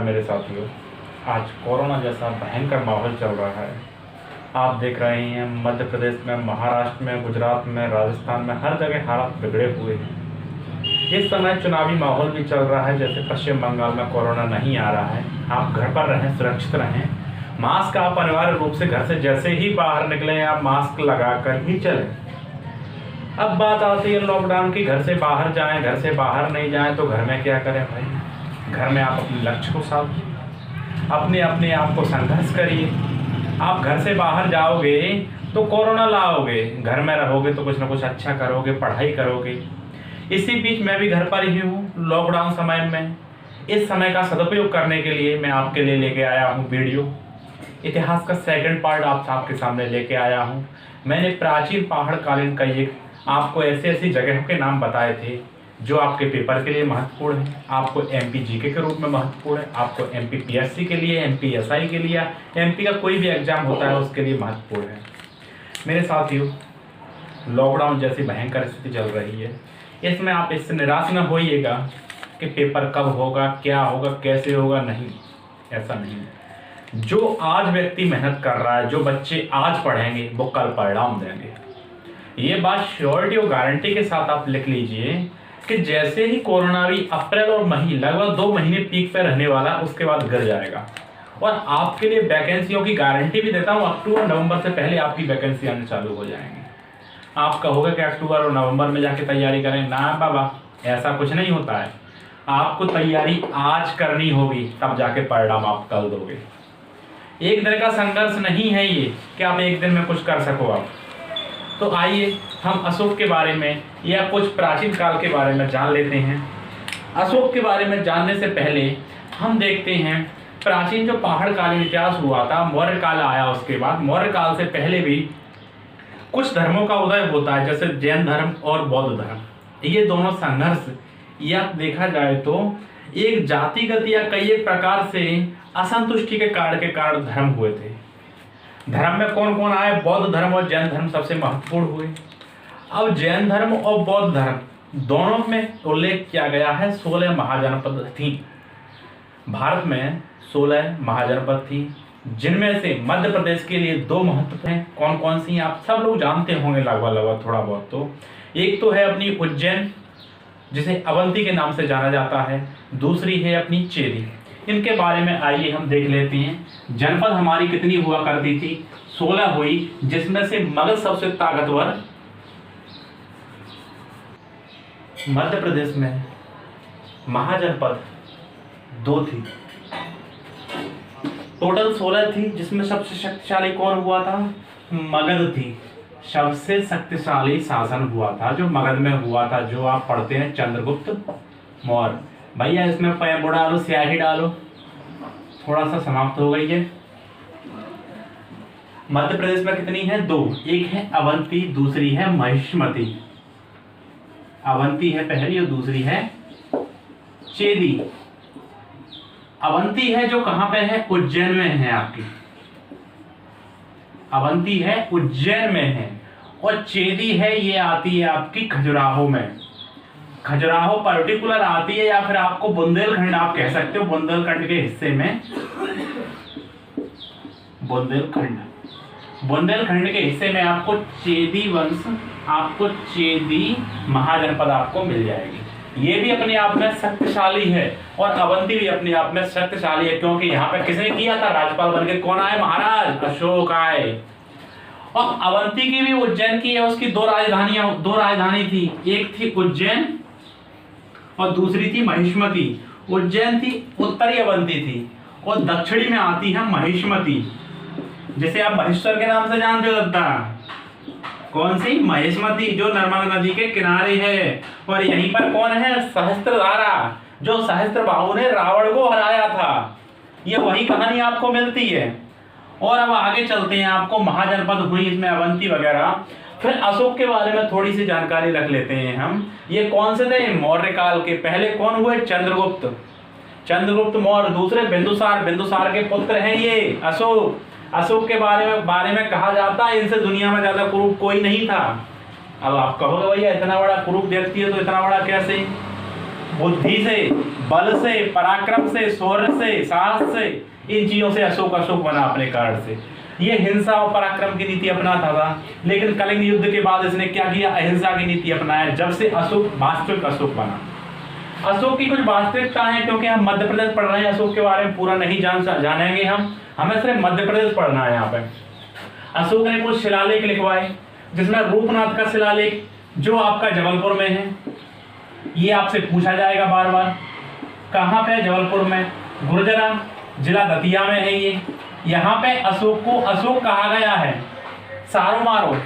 नमस्कार मेरे साथियों। आज कोरोना जैसा भयंकर माहौल चल रहा है। आप देख रहे हैं मध्य प्रदेश में, महाराष्ट्र में, गुजरात में, राजस्थान में, हर जगह हालात बिगड़े हुए हैं। इस समय चुनावी माहौल भी चल रहा है। जैसे पश्चिम बंगाल में कोरोना नहीं आ रहा है। आप घर पर रहें, सुरक्षित रहें। मास्क आप अनिवार्य रूप से घर से जैसे ही बाहर निकलें आप मास्क लगा कर ही चलें। अब बात आती है लॉकडाउन की। घर से बाहर जाएं, घर से बाहर नहीं जाएं तो घर में क्या करें भाई? घर में आप अपने लक्ष्य को अपने आप को संघर्ष करिए। आप घर से बाहर जाओगे तो कोरोना लाओगे, घर में रहोगे तो कुछ ना कुछ अच्छा करोगे, पढ़ाई करोगे। इसी बीच मैं भी घर पर ही हूँ लॉकडाउन समय में। इस समय का सदुपयोग करने के लिए मैं आपके लिए लेके आया हूँ वीडियो। इतिहास का सेकंड पार्ट आपके सामने लेके आया हूँ। मैंने प्राचीन पहाड़ कालीन का एक आपको ऐसी ऐसी जगहों के नाम बताए थे जो आपके पेपर के लिए महत्वपूर्ण है, आपको एमपी जीके के रूप में महत्वपूर्ण है, आपको एमपी पीएससी के लिए, एमपी एसआई के लिए, एमपी का कोई भी एग्जाम होता है उसके लिए महत्वपूर्ण है। मेरे साथियों, लॉकडाउन जैसी भयंकर स्थिति चल रही है। इसमें आप इससे निराश न होइएगा कि पेपर कब होगा, क्या होगा, कैसे होगा। नहीं, ऐसा नहीं। जो आज व्यक्ति मेहनत कर रहा है, जो बच्चे आज पढ़ेंगे वो कल परिणाम देंगे। ये बात श्योरिटी और गारंटी के साथ आप लिख लीजिए कि जैसे ही कोरोना भी अप्रैल और मई लगभग 2 महीने पीक पे रहने वाला, उसके बाद गिर जाएगा। और आपके लिए वैकेंसियों की गारंटी भी देता हूँ, अक्टूबर नवंबर से पहले आपकी वैकेंसी आने चालू हो जाएंगी। आप कहोगे कि अक्टूबर और नवंबर में जाके तैयारी करें। ना बाबा, ऐसा कुछ नहीं होता है। आपको तैयारी आज करनी होगी, तब जाके परिणाम आप कल दोगे। एक दिन का संघर्ष नहीं है ये कि आप एक दिन में कुछ कर सको आप। तो आइए हम अशोक के बारे में या कुछ प्राचीन काल के बारे में जान लेते हैं। अशोक के बारे में जानने से पहले हम देखते हैं प्राचीन जो पहाड़ कालीन इतिहास हुआ था, मौर्य काल आया। उसके बाद मौर्य काल से पहले भी कुछ धर्मों का उदय होता है, जैसे जैन धर्म और बौद्ध धर्म। ये दोनों संघर्ष या देखा जाए तो एक जातिगत या कई एक प्रकार से असंतुष्टि के कारण धर्म हुए थे। धर्म में कौन कौन आए? बौद्ध धर्म और जैन धर्म सबसे महत्वपूर्ण हुए। अब जैन धर्म और बौद्ध धर्म दोनों में उल्लेख किया गया है 16 महाजनपद थी। भारत में 16 महाजनपद थी, जिनमें से मध्य प्रदेश के लिए 2 महत्वपूर्ण हैं। कौन कौन सी आप सब लोग जानते होंगे लगभग थोड़ा बहुत। तो एक तो है अपनी उज्जैन, जिसे अवंती के नाम से जाना जाता है। दूसरी है अपनी चेदी। इनके बारे में आइए हम देख लेते हैं। जनपद हमारी कितनी हुआ करती थी? 16 हुई, जिसमें से मगध सबसे ताकतवर। मध्य प्रदेश में महाजनपद 2 थी, टोटल 16 थी, जिसमें सबसे शक्तिशाली कौन हुआ था? मगध थी। सबसे शक्तिशाली शासन हुआ था जो मगध में हुआ था, जो आप पढ़ते हैं चंद्रगुप्त मौर्य। भैया इसमें पैम्बो डालो, स्याही डालो, थोड़ा सा समाप्त हो गई है। मध्य प्रदेश में कितनी है? 2। एक है अवंती, दूसरी है महिष्मती। अवंती है पहली और दूसरी है चेदी। अवंती है जो कहां पे है? उज्जैन में है आपकी। अवंती है उज्जैन में है। और चेदी है, ये आती है आपकी खजुराहो में। खजुराहो पर्टिकुलर आती है, या फिर आपको बुंदेलखंड आप कह सकते हो। बुंदेलखंड के हिस्से में बुंदेलखंड के हिस्से में आपको चेदी वंश, आपको चेदी महाजनपद आपको मिल जाएगी। ये भी अपने आप में शक्तिशाली है और अवंती भी अपने आप में शक्तिशाली है, क्योंकि यहाँ पे किसने किया था राजपाल बनके? कौन आए? महाराज अशोक आए। और अवंती की भी उज्जैन की है, उसकी 2 राजधानी थी। एक थी उज्जैन और दूसरी थी महिष्मती। उज्जैन थी उत्तरी अवंती थी और दक्षिणी में आती है महिष्मती, जिसे आप महेश्वर के नाम से जानते हो दादा। कौन सी? महिष्मती, जो नर्मदा नदी के किनारे है। और यहीं पर कौन है? सहस्त्रधारा, जो सहस्त्रबाहु ने रावण को हराया था। ये वही कहानी आपको मिलती है। और अब आगे चलते हैं, आपको महाजनपद हुई इसमें अवंती वगैरह। फिर अशोक के बारे में थोड़ी सी जानकारी रख लेते हैं हम। ये कौन से थे? मौर्य काल के। पहले कौन हुए? चंद्रगुप्त मौर्य। दूसरे बिंदुसार के पुत्र हैं ये अशोक के बारे में कहा जाता है इनसे दुनिया में ज्यादा कुरूप कोई नहीं था। अब आप कहोगे भैया इतना बड़ा कुरूप देखती है तो इतना बड़ा कैसे? बुद्धि से बल से, पराक्रम से, शौर्य से, साहस से, इन चीजों से अशोक अशोक बना अपने कारण से। ये हिंसा और पराक्रम की नीति अपनाता था, लेकिन कलिंग युद्ध के बाद इसने क्या किया, अहिंसा की नीति अपनाया, जब से अशोक वास्तविक अशोक बना। अशोक की कुछ वास्तविकता है, क्योंकि हम मध्य प्रदेश पढ़ रहे हैं, अशोक के बारे में पूरा नहीं जानेंगे हमें सिर्फ मध्य प्रदेश पढ़ना है। यहाँ पे अशोक ने कुछ शिलालेख लिखवाए, जिसमें रूपनाथ का शिलालेख जो आपका जबलपुर में है, ये आपसे पूछा जाएगा बार बार। कहाँ पे? जबलपुर में, गुर्जरा जिला दतिया में है ये। यहाँ पे अशोक को अशोक कहा गया है। सारोमारो,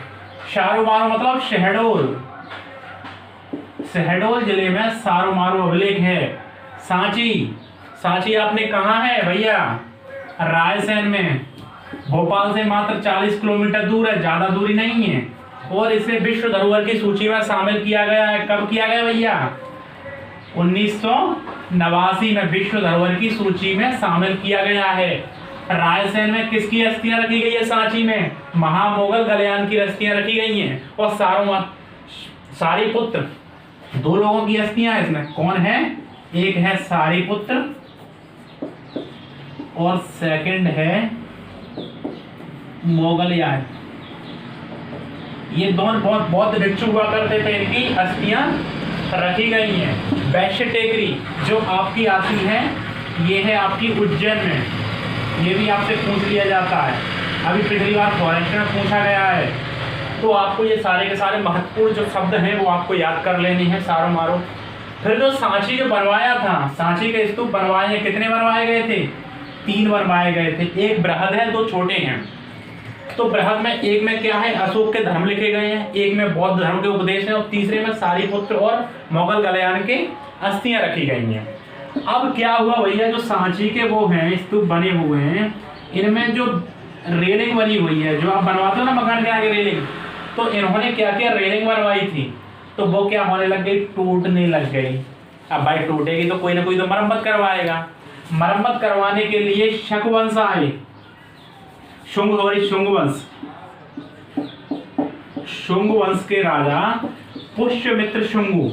शारोमारो मतलब शहडोल, शहडोल जिले में सारोमारो अभिलेख है। सांची, सांची आपने कहाँ है भैया? रायसेन में, भोपाल से मात्र 40 किलोमीटर दूर है, ज्यादा दूरी नहीं है। और इसे विश्व धरोहर की सूची में शामिल किया गया है। कब किया गया भैया? 1989 में विश्व धरोहर की सूची में शामिल किया गया है। रायसेन में किसकी अस्थियां रखी गई है? सांची में महामोगल गलयान की अस्थियां रखी गई हैं। और सारीपुत्र, दो लोगों की अस्थियां इसमें। कौन है? एक है सारीपुत्र और सेकंड है मोगलयान। ये दोनों बहुत बौद्ध भिक्षु हुआ करते थे, इनकी अस्थियां रखी गई हैं। वैश्य टेकरी जो आपकी आती है, ये है आपकी उज्जैन में। ये भी आपसे पूछ लिया जाता है, अभी पिछली बार फॉरेस्ट में पूछा गया है। तो आपको ये सारे के सारे महत्वपूर्ण जो शब्द हैं वो आपको याद कर लेने हैं, सारो मारो। फिर जो सांची जो बनवाया था, सांची के स्तूप बनवाए हैं, कितने बनवाए गए थे? 3 बनवाए गए थे। एक बृहद है, 2 छोटे हैं। तो बृहद में एक में क्या है? अशोक के धर्म लिखे गए हैं, एक में बौद्ध धर्म के उपदेश हैं, और तीसरे में सारीपुत्र और मोगल गलयान के अस्थियां रखी गई हैं। अब क्या हुआ भैया, जो सांची के वो हैं स्तूप बने हुए हैं, इनमें जो रेलिंग बनी हुई है, जो आप बनवाते हो ना मकान के आगे रेलिंग, तो इन्होंने क्या किया, रेलिंग बनवाई थी, तो वो क्या होने लग गई? टूटने लग गई। अब भाई टूटेगी तो कोई ना कोई तो मरम्मत करवाएगा। मरम्मत करवाने के लिए शक वंश आए, शुंग वंश के राजा पुष्यमित्र शुंगु,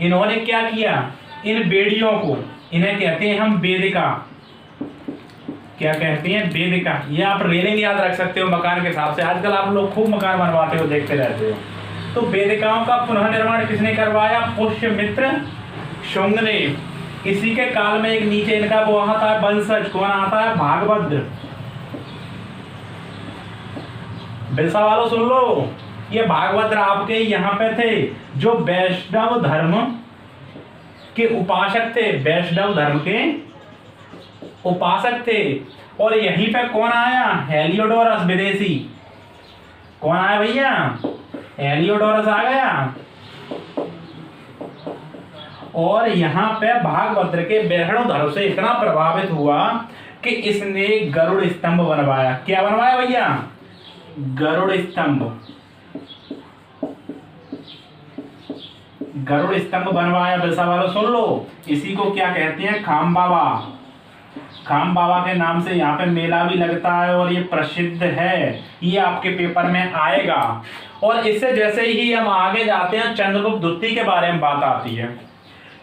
इन्होंने क्या किया? इन बेड़ियों को, इन्हें कहते हैं हम वेदिका। क्या कहते हैं? वेदिका। ये आप रेलिंग याद रख सकते हो मकान के हिसाब से, आजकल आप लोग खूब मकान बनवाते हो, देखते रहते हो। तो वेदिकाओं का पुनः निर्माण किसने करवाया? पुष्यमित्र शुंग ने। इसी के काल में एक नीचे इनका वो आता है वंशज, कौन आता है? भागभद्र। बिरसा वालों सुन लो, ये भागभद्र आपके यहाँ पे थे, जो वैष्णव धर्म के उपासक थे, वैष्णव धर्म के उपासक थे। और यहीं पे कौन आया? हेलियोडोरस विदेशी। कौन आया भैया? हेलियोडोरस आ गया। और यहाँ पे भागभद्र के वैष्णव धर्म से इतना प्रभावित हुआ कि इसने गरुड़ स्तंभ बनवाया। क्या बनवाया भैया? गरुड़ स्तंभ। गरुड़ स्तंभ बनवाया। बिरसा वालों सुन लो, इसी को क्या कहते हैं? खाम बाबा। खाम बाबा के नाम से यहाँ पे मेला भी लगता है और ये प्रसिद्ध है, ये आपके पेपर में आएगा। और इससे जैसे ही हम आगे जाते हैं, चंद्रगुप्त द्वितीय के बारे में बात आती है।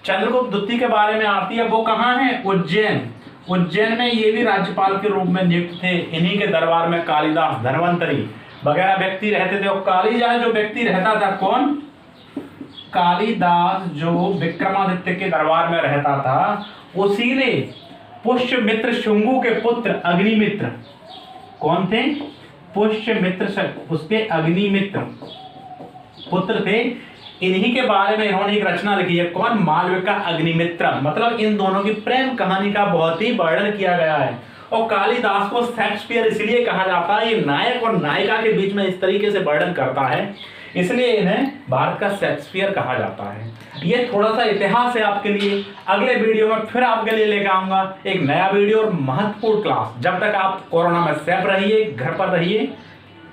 चंद्रगुप्त द्वितीय के बारे में आती है, वो कहाँ है? उज्जैन। उज्जैन में ये भी राज्यपाल के रूप में नियुक्त थे। इन्हीं के दरबार में कालिदास, धन्वंतरी वगैरह व्यक्ति रहते थे। और कालिदास जो व्यक्ति रहता था, कौन? कालिदास जो विक्रमादित्य के दरबार में रहता था, उसी ने पुष्यमित्र शुंगु के पुत्र अग्निमित्र, कौन थे? पुष्यमित्र, उसके अग्निमित्र पुत्र थे। इन्हीं के बारे में इन्होंने एक रचना लिखी है। कौन? मालविका अग्निमित्र। मतलब इन दोनों की प्रेम कहानी का बहुत ही वर्णन किया गया है। और कालिदास को शेक्सपियर इसलिए कहा जाता है, ये नायक और नायिका के बीच में इस तरीके से वर्णन करता है, इसलिए इन्हें भारत का शेक्सपियर कहा जाता है। ये थोड़ा सा इतिहास है आपके लिए। अगले वीडियो में फिर आपके लिए लेकर आऊंगा एक नया वीडियो और महत्वपूर्ण क्लास। जब तक आप कोरोना में सेफ रहिए, घर पर रहिए।